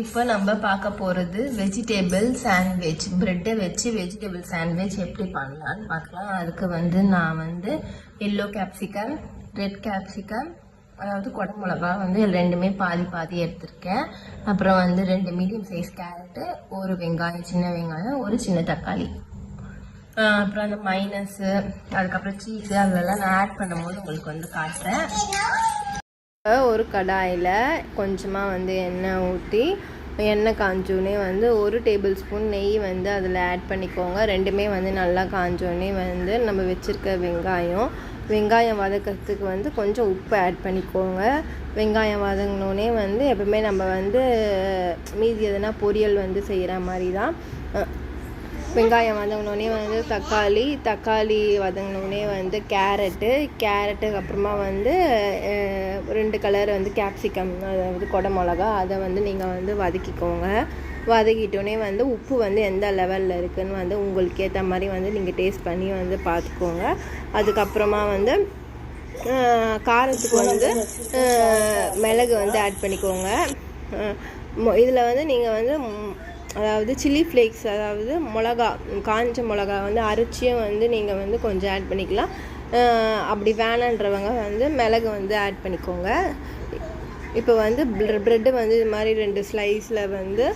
இப்போ நம்ம பார்க்க போகிறது வெஜிடபிள் சாண்ட்விச். ப்ரெட்டை வச்சு வெஜிடபிள் சாண்ட்விச் எப்படி பண்ணலான்னு பார்க்கலாம். அதுக்கு வந்து நான் வந்து எல்லோ கேப்சிகம், ரெட் கேப்சிகம், அதாவது குடமிளகா வந்து ரெண்டுமே பாதி பாதி எடுத்திருக்கேன். அப்புறம் வந்து 2 மீடியம் சைஸ் கேரட்டு, ஒரு வெங்காயம், சின்ன வெங்காயம், ஒரு சின்ன தக்காளி, அப்புறம் அந்த மைனஸு, அதுக்கப்புறம் சீஸு, அதெல்லாம் நான் ஆட் பண்ணும்போது உங்களுக்கு வந்து காட்டுறேன். ஒரு கடாயில் கொஞ்சமாக வந்து எண்ணெய் ஊற்றி, எண்ணெய் காஞ்சோடனே வந்து 1 டேபிள் ஸ்பூன் நெய் வந்து அதில் ஆட் பண்ணிக்கோங்க. ரெண்டுமே வந்து நல்லா காஞ்சோடனே வந்து நம்ம வச்சுருக்க வெங்காயம் வதக்கிறதுக்கு வந்து கொஞ்சம் உப்பு ஆட் பண்ணிக்கோங்க. வெங்காயம் வதங்கினோடனே வந்து எப்பவுமே நம்ம வந்து மீதி எதுனா பொரியல் வந்து செய்கிற மாதிரி தான். வெங்காயம் வதங்கினோடனே வந்து தக்காளி வதங்கினோடனே வந்து கேரட்டுக்கு அப்புறமா வந்து 2 கலர் வந்து கேப்சிகம், அதாவது குடமிளகா, அதை வந்து நீங்கள் வந்து வதக்கிக்கோங்க. வதக்கிட்டோடனே வந்து உப்பு வந்து எந்த லெவலில் இருக்குதுன்னு வந்து உங்களுக்கு ஏற்ற மாதிரி வந்து நீங்கள் டேஸ்ட் பண்ணி வந்து பார்த்துக்கோங்க. அதுக்கப்புறமா வந்து காரத்துக்கு வந்து மிளகு வந்து ஆட் பண்ணிக்கோங்க. இதில் வந்து நீங்கள் வந்து அதாவது சில்லி ஃப்ளேக்ஸ், அதாவது காஞ்ச மிளகா வந்து அரைச்சியும் வந்து நீங்கள் வந்து கொஞ்சம் ஆட் பண்ணிக்கலாம். அப்படி வேணான்றவங்க வந்து மிளகு வந்து ஆட் பண்ணிக்கோங்க. இப்போ வந்து ப்ரெட்டு வந்து இது மாதிரி 2 ஸ்லைஸில் வந்து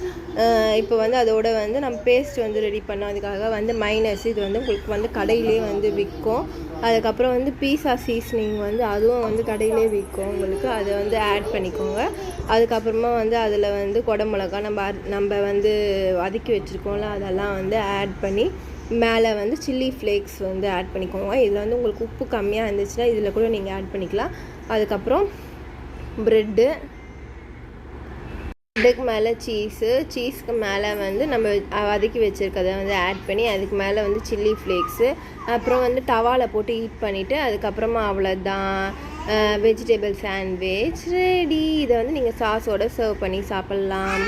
இப்போ வந்து அதோட வந்து நம்ம பேஸ்ட் வந்து ரெடி பண்ணோம். அதுக்காக வந்து மைனஸ், இது வந்து உங்களுக்கு வந்து கடையிலே வந்து விற்கும். அதுக்கப்புறம் வந்து பீஸா சீஸ்னிங் வந்து அதுவும் வந்து கடையிலே விற்கும் உங்களுக்கு, அதை வந்து ஆட் பண்ணிக்கோங்க. அதுக்கப்புறமா வந்து அதில் வந்து குடமிளகா நம்ம வந்து வதக்கி வச்சுருக்கோம்ல, அதெல்லாம் வந்து ஆட் பண்ணி மேலே வந்து சில்லி ஃப்ளேக்ஸ் வந்து ஆட் பண்ணிக்கோங்க. இதில் வந்து உங்களுக்கு உப்பு கம்மியாக இருந்துச்சுன்னா இதில் கூட நீங்கள் ஆட் பண்ணிக்கலாம். அதுக்கப்புறம் ப்ரெட்டுக்கு மேலே சீஸ்க்கு மேலே வந்து நம்ம வதக்கி வச்சுருக்கதை வந்து ஆட் பண்ணி, அதுக்கு மேலே வந்து சில்லி ஃப்ளேக்ஸு, அப்புறம் வந்து தவாவில் போட்டு ஹீட் பண்ணிவிட்டு அதுக்கப்புறமா அவ்வளோதான், வெஜிடபிள் சாண்ட்விச் ரெடி. இதை வந்து நீங்கள் சாஸோடு சர்வ் பண்ணி சாப்பிட்லாம்.